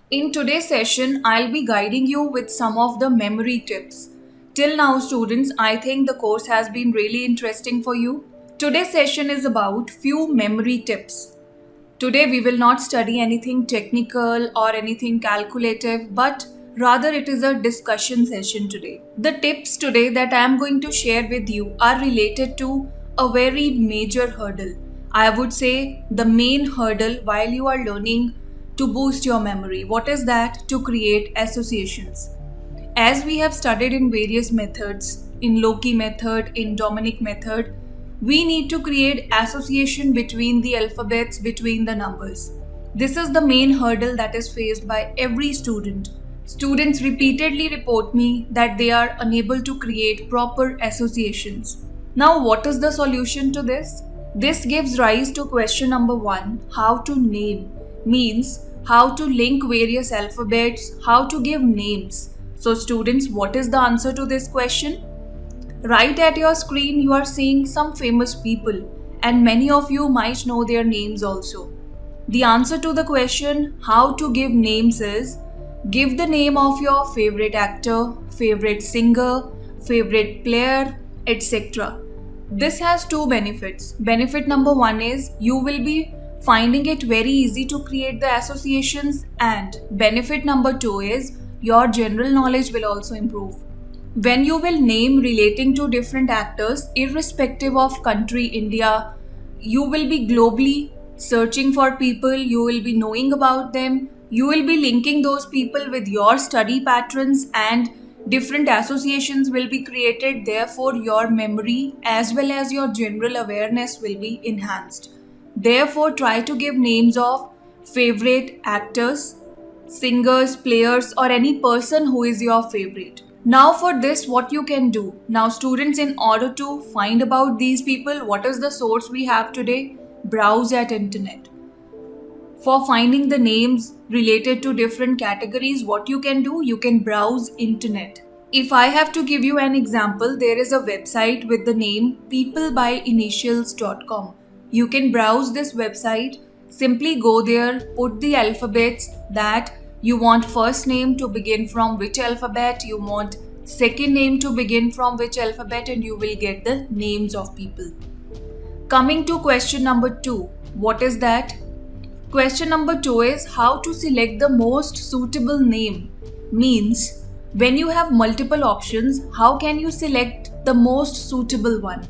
In today's session, I'll be guiding you with some of the memory tips. Till now, students, I think the course has been really interesting for you. Today's session is about few memory tips. Today, we will not study anything technical or anything calculative, but rather it is a discussion session today. The tips today that I am going to share with you are related to a very major hurdle. I would say the main hurdle while you are learning to boost your memory. What is that? To create associations. As we have studied in various methods, in Loki method, in Dominic method, we need to create association between the alphabets, between the numbers. This is the main hurdle that is faced by every student. Students repeatedly report me that they are unable to create proper associations. Now, what is the solution to this? This gives rise to question number 1, how to name. Means how to link various alphabets, how to give names. So students, what is the answer to this question? Right at your screen, you are seeing some famous people and many of you might know their names also. The answer to the question how to give names is give the name of your favorite actor, favorite singer, favorite player, etc. This has two benefits. Benefit number 1 is you will be finding it very easy to create the associations, and benefit number 2 is your general knowledge will also improve. When you will name relating to different actors, irrespective of country, India, you will be globally searching for people, you will be knowing about them, you will be linking those people with your study patterns and different associations will be created. Therefore, your memory as well as your general awareness will be enhanced. Therefore, try to give names of favorite actors, singers, players, or any person who is your favorite. Now for this, what you can do. Now students, in order to find about these people, what is the source we have today? Browse at internet. For finding the names related to different categories, what you can do? You can browse internet. If I have to give you an example, there is a website with the name peoplebyinitials.com. You can browse this website, simply go there, put the alphabets that you want first name to begin from which alphabet, you want second name to begin from which alphabet, and you will get the names of people. Coming to question number 2, what is that? Question number 2 is how to select the most suitable name. Means when you have multiple options, how can you select the most suitable one?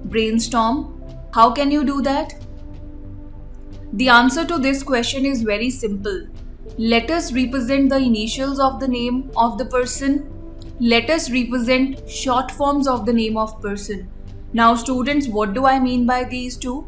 Brainstorm. How can you do that? The answer to this question is very simple. Letters represent the initials of the name of the person. Letters represent short forms of the name of person. Now students, what do I mean by these two?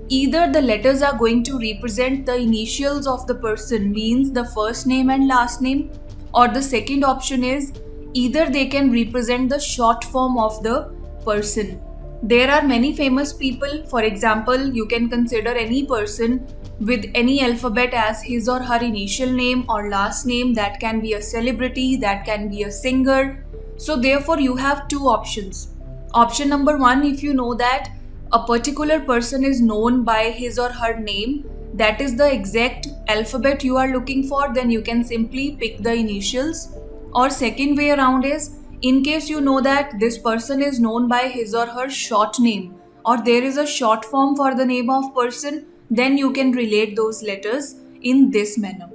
Either the letters are going to represent the initials of the person, means the first name and last name, or the second option is either they can represent the short form of the person. There are many famous people. For example, you can consider any person with any alphabet as his or her initial name or last name. That can be a celebrity, that can be a singer. So therefore you have two options. Option number 1, if you know that a particular person is known by his or her name, that is the exact alphabet you are looking for, then you can simply pick the initials. Or second way around is, in case you know that this person is known by his or her short name, or there is a short form for the name of person, then you can relate those letters in this manner.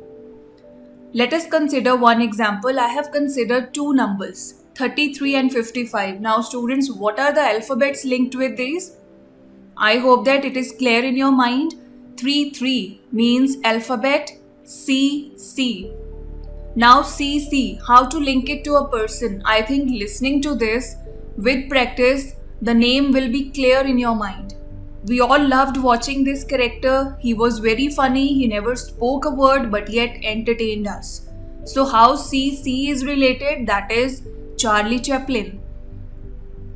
Let us consider one example. I have considered two numbers, 33 and 55. Now students, what are the alphabets linked with these? I hope that it is clear in your mind. 3 means alphabet CC. Now CC, how to link it to a person? I think listening to this with practice, the name will be clear in your mind. We all loved watching this character. He was very funny. He never spoke a word but yet entertained us. So how CC is related? That is Charlie Chaplin.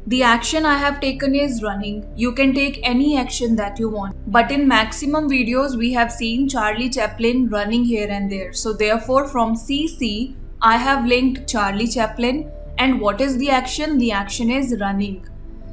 The action I have taken is running. You can take any action that you want. But in maximum videos, we have seen Charlie Chaplin running here and there. So therefore, from CC, I have linked Charlie Chaplin. And what is the action? The action is running.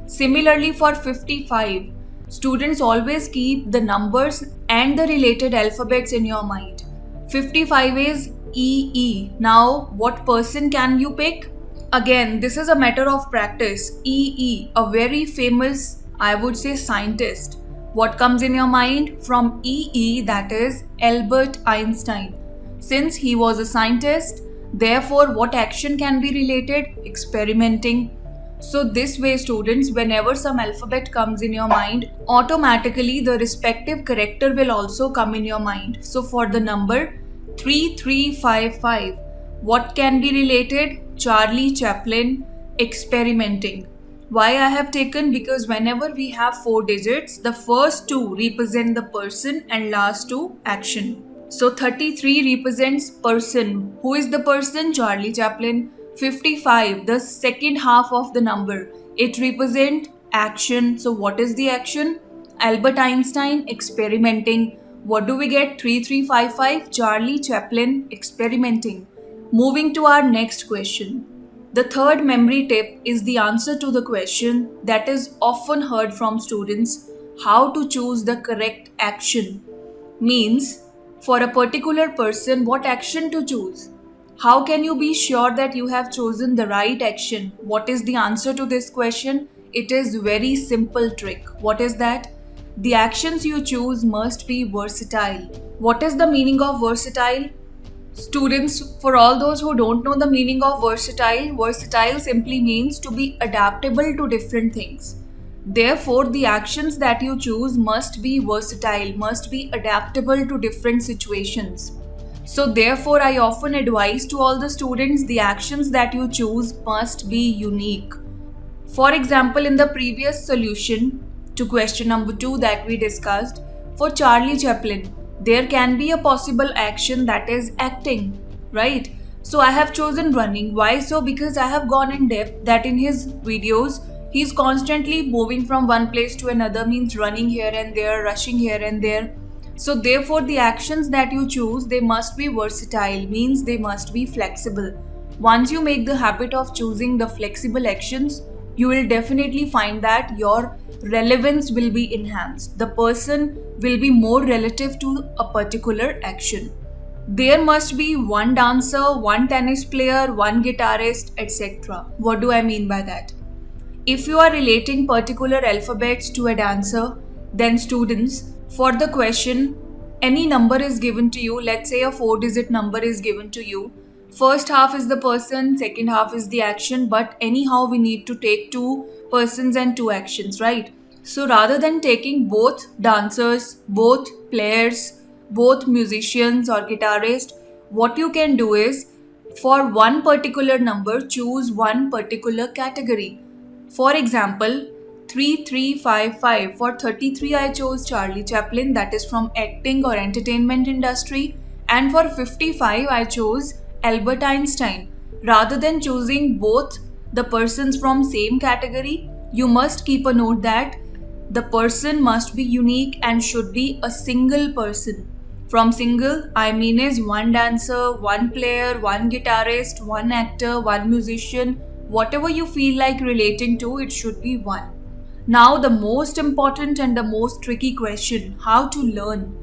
Similarly, for 55, students always keep the numbers and the related alphabets in your mind. 55 is E. Now, what person can you pick? Again, this is a matter of practice. E, a very famous, I would say, scientist. What comes in your mind from E, that is Albert Einstein. Since he was a scientist, therefore, what action can be related? Experimenting. So this way, students, whenever some alphabet comes in your mind, automatically the respective character will also come in your mind. So for the number 3355, what can be related? Charlie Chaplin, experimenting. Why I have taken? Because whenever we have 4 digits, the first 2 represent the person and last 2 action. So 33 represents person. Who is the person? Charlie Chaplin. 55, the second half of the number. It represents action. So what is the action? Albert Einstein, experimenting. What do we get? 3355, Charlie Chaplin, experimenting. Moving to our next question. The third memory tip is the answer to the question that is often heard from students: how to choose the correct action. Means, for a particular person, what action to choose? How can you be sure that you have chosen the right action? What is the answer to this question? It is very simple trick. What is that? The actions you choose must be versatile. What is the meaning of versatile? Students, for all those who don't know the meaning of versatile simply means to be adaptable to different things. Therefore, the actions that you choose must be versatile, must be adaptable to different situations. So therefore, I often advise to all the students, the actions that you choose must be unique. For example, in the previous solution to question number 2 that we discussed, for Charlie Chaplin, there can be a possible action that is acting, right? So I have chosen running. Why so? Because I have gone in depth that in his videos, he is constantly moving from one place to another, means running here and there, rushing here and there. So therefore, the actions that you choose, they must be versatile, means they must be flexible. Once you make the habit of choosing the flexible actions, you will definitely find that your relevance will be enhanced. The person will be more relative to a particular action. There must be one dancer, one tennis player, one guitarist, etc. What do I mean by that? If you are relating particular alphabets to a dancer, then students, for the question, any number is given to you, let's say a 4-digit number is given to you. First half is the person, second half is the action, but anyhow we need to take 2 persons and 2 actions, right? So rather than taking both dancers, both players, both musicians or guitarists, what you can do is, for one particular number, choose one particular category. For example, 3355. For 33, I chose Charlie Chaplin, that is from acting or entertainment industry. And for 55, I chose Albert Einstein. Rather than choosing both the persons from same category, you must keep a note that the person must be unique and should be a single person. From single, I mean is one dancer, one player, one guitarist, one actor, one musician. Whatever you feel like relating to, it should be one. Now the most important and the most tricky question, how to learn.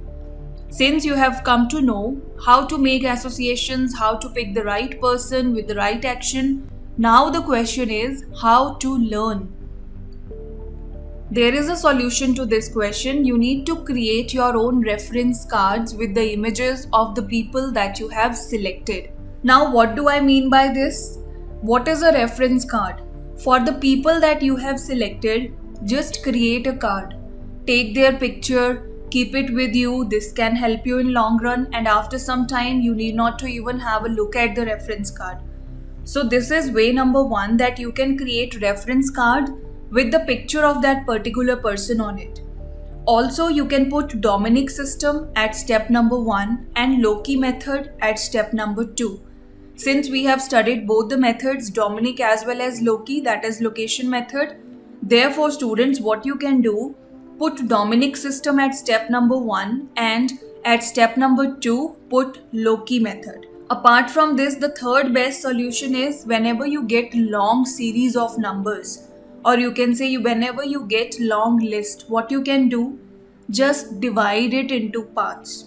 Since you have come to know how to make associations, how to pick the right person with the right action, now the question is how to learn. There is a solution to this question. You need to create your own reference cards with the images of the people that you have selected. Now what do I mean by this? What is a reference card? For the people that you have selected, just create a card. Take their picture, keep it with you. This can help you in long run, and after some time you need not to even have a look at the reference card. So this is way number 1, that you can create reference card with the picture of that particular person on it. Also, you can put Dominic system at step number 1 and Loki method at step number 2. Since we have studied both the methods, Dominic as well as Loki, that is location method, therefore students, what you can do, put Dominic system at step number 1 and at step number 2 put Loki method. Apart from this, the third best solution is whenever you get long series of numbers, or you can say whenever you get long list, what you can do, just divide it into parts.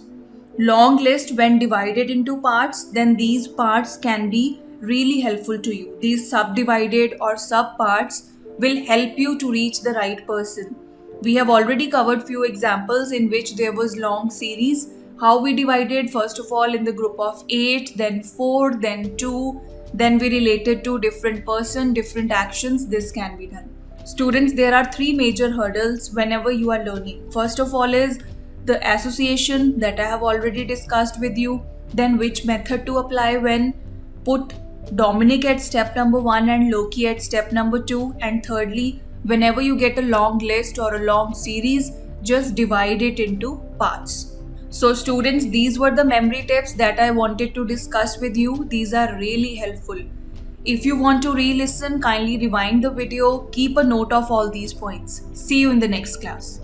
long list when divided into parts, then these parts can be really helpful to you. These subdivided or sub parts will help you to reach the right person. We have already covered few examples in which there was long series. How we divided, first of all in the group of 8, then 4, then 2, then we related to different person, different actions. This can be done. Students, there are 3 major hurdles whenever you are learning. First of all is the association that I have already discussed with you. Then which method to apply when. Put Dominic at step number 1 and Loki at step number 2. And thirdly, whenever you get a long list or a long series, just divide it into parts. So students, these were the memory tips that I wanted to discuss with you. These are really helpful. If you want to re-listen, kindly rewind the video. Keep a note of all these points. See you in the next class.